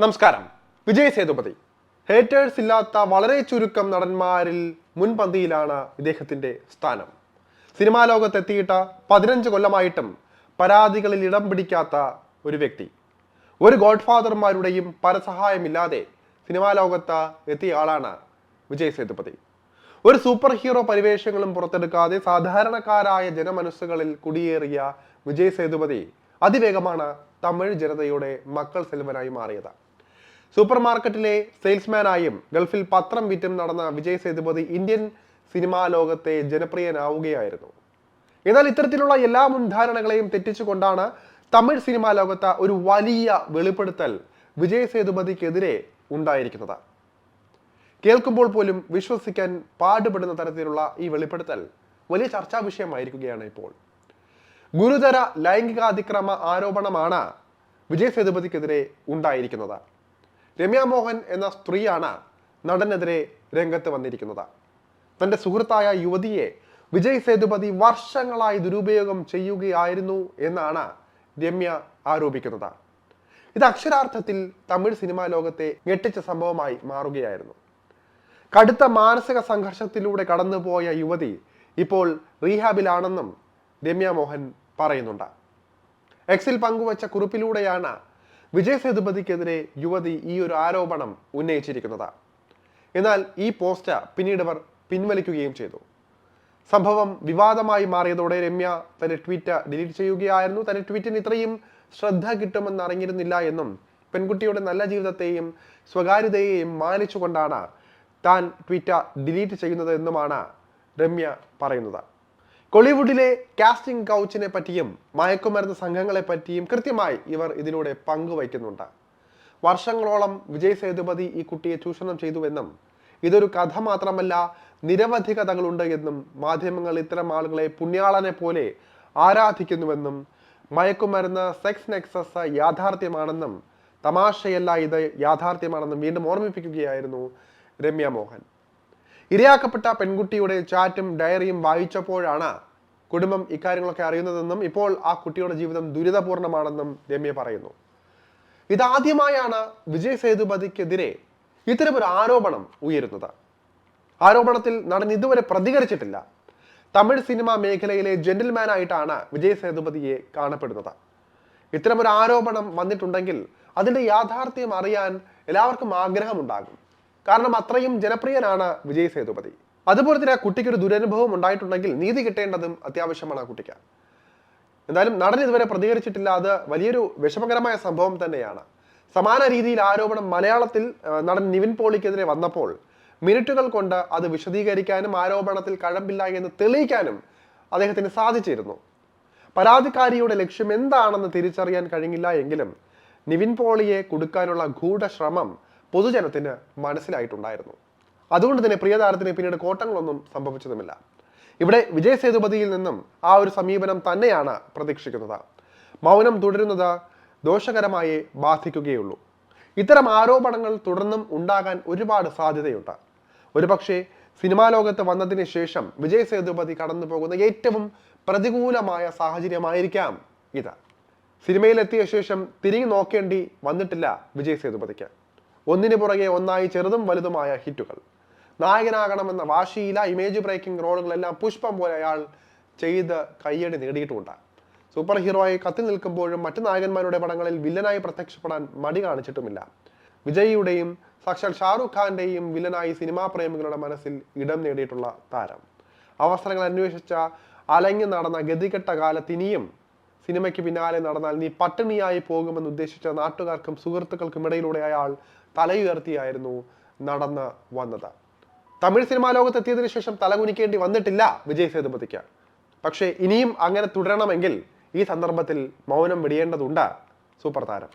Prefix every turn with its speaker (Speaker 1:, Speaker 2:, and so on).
Speaker 1: നമസ്കാരം. വിജയ് സേതുപതി ഹേറ്റേഴ്സ് ഇല്ലാത്ത വളരെ ചുരുക്കം നടന്മാരിൽ മുൻപന്തിയിലാണ് ഇദ്ദേഹത്തിന്റെ സ്ഥാനം. സിനിമാ ലോകത്തെത്തിയിട്ട് 15 കൊല്ലമായിട്ടും പരാതികളിൽ ഇടം പിടിക്കാത്ത ഒരു വ്യക്തി. ഒരു ഗോഡ്ഫാദർമാരുടെയും പരസഹായമില്ലാതെ സിനിമാ ലോകത്ത് എത്തിയ ആളാണ് വിജയ് സേതുപതി. ഒരു സൂപ്പർ ഹീറോ പരിവേഷങ്ങളും പുറത്തെടുക്കാതെ സാധാരണക്കാരായ ജനമനസ്സുകളിൽ കുടിയേറിയ വിജയ് സേതുപതി അതിവേഗമാണ് തമിഴ് ജനതയുടെ മക്കൾ സെൽവനായി മാറിയത്. സൂപ്പർ മാർക്കറ്റിലെ സെയിൽസ്മാനായും ഗൾഫിൽ പത്രം വിറ്റും നടന്ന വിജയ് സേതുപതി ഇന്ത്യൻ സിനിമാ ലോകത്തെ ജനപ്രിയനാവുകയായിരുന്നു. എന്നാൽ ഇത്തരത്തിലുള്ള എല്ലാ മുൻധാരണകളെയും തെറ്റിച്ചുകൊണ്ടാണ് തമിഴ് സിനിമാ ലോകത്ത് ഒരു വലിയ വെളിപ്പെടുത്തൽ വിജയ് സേതുപതിക്കെതിരെ ഉണ്ടായിരിക്കുന്നത്. കേൾക്കുമ്പോൾ പോലും വിശ്വസിക്കാൻ പാടുപെടുന്ന തരത്തിലുള്ള ഈ വെളിപ്പെടുത്തൽ വലിയ ചർച്ചാ വിഷയമായിരിക്കുകയാണ് ഇപ്പോൾ. ഗുരുതര ലൈംഗികാതിക്രമ ആരോപണമാണ് വിജയ് സേതുപതിക്കെതിരെ ഉണ്ടായിരിക്കുന്നത്. രമ്യ മോഹൻ എന്ന സ്ത്രീയാണ് നടനെതിരെ രംഗത്ത് വന്നിരിക്കുന്നത്. തന്റെ സുഹൃത്തായ യുവതിയെ വിജയ് സേതുപതി വർഷങ്ങളായി ദുരുപയോഗം ചെയ്യുകയായിരുന്നു എന്നാണ് രമ്യ ആരോപിക്കുന്നത്. ഇത് അക്ഷരാർത്ഥത്തിൽ തമിഴ് സിനിമാ ലോകത്തെ ഞെട്ടിച്ച സംഭവമായി മാറുകയായിരുന്നു. കടുത്ത മാനസിക സംഘർഷത്തിലൂടെ കടന്നുപോയ യുവതി ഇപ്പോൾ റീഹാബിലാണെന്നും രമ്യ മോഹൻ പറയുന്നുണ്ട്. എക്സിൽ പങ്കുവച്ച കുറിപ്പിലൂടെയാണ് വിജയ് സേതുപതിക്കെതിരെ യുവതി ഈ ഒരു ആരോപണം ഉന്നയിച്ചിരിക്കുന്നത്. എന്നാൽ ഈ പോസ്റ്റ് പിന്നീട് അവർ പിൻവലിക്കുകയും ചെയ്തു. സംഭവം വിവാദമായി മാറിയതോടെ രമ്യ തന്റെ ട്വീറ്റ് ഡിലീറ്റ് ചെയ്യുകയായിരുന്നു. തന്റെ ട്വീറ്റിന് ഇത്രയും ശ്രദ്ധ കിട്ടുമെന്ന് അറിഞ്ഞിരുന്നില്ല എന്നും പെൺകുട്ടിയുടെ നല്ല ജീവിതത്തെയും സ്വകാര്യതയെയും മാനിച്ചുകൊണ്ടാണ് താൻ ട്വീറ്റ് ഡിലീറ്റ് ചെയ്യുന്നത് എന്നുമാണ് രമ്യ പറയുന്നത്. കോളിവുഡിലെ കാസ്റ്റിംഗ് കൗച്ചിനെ പറ്റിയും മയക്കുമരുന്ന് സംഘങ്ങളെ പറ്റിയും കൃത്യമായി ഇവർ ഇതിലൂടെ പങ്കുവയ്ക്കുന്നുണ്ട്. വർഷങ്ങളോളം വിജയ് സേതുപതി ഈ കുട്ടിയെ ചൂഷണം ചെയ്തുവെന്നും ഇതൊരു കഥ മാത്രമല്ല നിരവധി കഥകളുണ്ട് എന്നും മാധ്യമങ്ങൾ ഇത്തരം ആളുകളെ പുണ്യാളനെ പോലെ ആരാധിക്കുന്നുവെന്നും മയക്കുമരുന്ന് സെക്സ് നെക്സസ് യാഥാർത്ഥ്യമാണെന്നും തമാശയല്ല ഇത് യാഥാർത്ഥ്യമാണെന്നും വീണ്ടും ഓർമ്മിപ്പിക്കുകയായിരുന്നു രമ്യ മോഹൻ. ഇരയാക്കപ്പെട്ട പെൺകുട്ടിയുടെ ചാറ്റും ഡയറിയും വായിച്ചപ്പോഴാണ് കുടുംബം ഇക്കാര്യങ്ങളൊക്കെ അറിയുന്നതെന്നും ഇപ്പോൾ ആ കുട്ടിയുടെ ജീവിതം ദുരിതപൂർണമാണെന്നും രമ്യ പറയുന്നു. ഇതാദ്യമായാണ് വിജയ് സേതുപതിക്കെതിരെ ഇത്തരമൊരു ആരോപണം ഉയരുന്നത്. ആരോപണത്തിൽ നടൻ ഇതുവരെ പ്രതികരിച്ചിട്ടില്ല. തമിഴ് സിനിമാ മേഖലയിലെ ജെന്റിൽമാൻ ആയിട്ടാണ് വിജയ് സേതുപതിയെ കാണപ്പെടുന്നത്. ഇത്തരമൊരു ആരോപണം വന്നിട്ടുണ്ടെങ്കിൽ അതിന്റെ യാഥാർത്ഥ്യം അറിയാൻ എല്ലാവർക്കും ആഗ്രഹമുണ്ടാകും. കാരണം അത്രയും ജനപ്രിയനാണ് വിജയ് സേതുപതി. അതുപോലെ തന്നെ ആ കുട്ടിക്ക് ഒരു ദുരനുഭവം ഉണ്ടായിട്ടുണ്ടെങ്കിൽ നീതി കിട്ടേണ്ടതും അത്യാവശ്യമാണ് ആ കുട്ടിക്ക്. എന്തായാലും നടൻ ഇതുവരെ പ്രതികരിച്ചിട്ടില്ല. അത് വലിയൊരു വിഷമകരമായ സംഭവം തന്നെയാണ്. സമാന രീതിയിൽ ആരോപണം മലയാളത്തിൽ നടൻ നിവിൻ പോളിക്കെതിരെ വന്നപ്പോൾ മിനിറ്റുകൾ കൊണ്ട് അത് വിശദീകരിക്കാനും ആരോപണത്തിൽ കഴമ്പില്ല എന്ന് തെളിയിക്കാനും അദ്ദേഹത്തിന് സാധിച്ചിരുന്നു. പരാതിക്കാരിയുടെ ലക്ഷ്യം എന്താണെന്ന് തിരിച്ചറിയാൻ കഴിഞ്ഞില്ല എങ്കിലും നിവിൻ പോളിയെ കുടുക്കാനുള്ള ഗൂഢശ്രമം പൊതുജനത്തിന് മനസ്സിലായിട്ടുണ്ടായിരുന്നു. അതുകൊണ്ട് തന്നെ പ്രിയതാരത്തിന് പിന്നീട് കോട്ടങ്ങളൊന്നും സംഭവിച്ചതുമില്ല. ഇവിടെ വിജയ് സേതുപതിയിൽ നിന്നും ആ ഒരു സമീപനം തന്നെയാണ് പ്രതീക്ഷിക്കുന്നത്. മൗനം തുടരുന്നത് ദോഷകരമായി ബാധിക്കുകയുള്ളൂ. ഇത്തരം ആരോപണങ്ങൾ തുടർന്നും ഉണ്ടാകാൻ ഒരുപാട് സാധ്യതയുണ്ട്. ഒരുപക്ഷെ സിനിമാ ലോകത്ത് വന്നതിന് ശേഷം വിജയ് സേതുപതി കടന്നു പോകുന്ന ഏറ്റവും പ്രതികൂലമായ സാഹചര്യമായിരിക്കാം ഇത്. സിനിമയിലെത്തിയ ശേഷം തിരിഞ്ഞു നോക്കേണ്ടി വന്നിട്ടില്ല വിജയ് സേതുപതിക്ക്. ഒന്നിനു പുറകെ ഒന്നായി ചെറുതും വലുതുമായ ഹിറ്റുകൾ. നായകനാകണമെന്ന വാശിയില ഇമേജ് ബ്രേക്കിംഗ് റോളുകളെല്ലാം പുഷ്പം പോലെ അയാൾ ചെയ്ത് കയ്യടി നേടിയിട്ടുമുണ്ട്. സൂപ്പർ ഹീറോയായി കത്തി നിൽക്കുമ്പോഴും മറ്റു നായകന്മാരുടെ പടങ്ങളിൽ വില്ലനായി പ്രത്യക്ഷപ്പെടാൻ മടി കാണിച്ചിട്ടുമില്ല. വിജയിയുടെയും സാക്ഷാൽ ഷാറുഖ് ഖാന്റെയും വില്ലനായി സിനിമാ പ്രേമികളുടെ മനസ്സിൽ ഇടം നേടിയിട്ടുള്ള താരം. അവസരങ്ങൾ അന്വേഷിച്ച അലഞ്ഞു നടന്ന ഗതികെട്ട കാലത്ത് ഇനിയും സിനിമയ്ക്ക് പിന്നാലെ നടന്നാൽ നീ പട്ടിണിയായി പോകുമെന്ന് ഉദ്ദേശിച്ച നാട്ടുകാർക്കും സുഹൃത്തുക്കൾക്കും ഇടയിലൂടെ അയാൾ തലയുയർത്തിയായിരുന്നു നടന്ന് വന്നത്. തമിഴ് സിനിമാ ലോകത്തെത്തിയതിനു ശേഷം തലകുനിക്കേണ്ടി വന്നിട്ടില്ല വിജയ് സേതുപതിക്ക്. പക്ഷേ ഇനിയും അങ്ങനെ തുടരണമെങ്കിൽ ഈ സന്ദർഭത്തിൽ മൗനം വെടിയേണ്ടതുണ്ട് സൂപ്പർ താരം.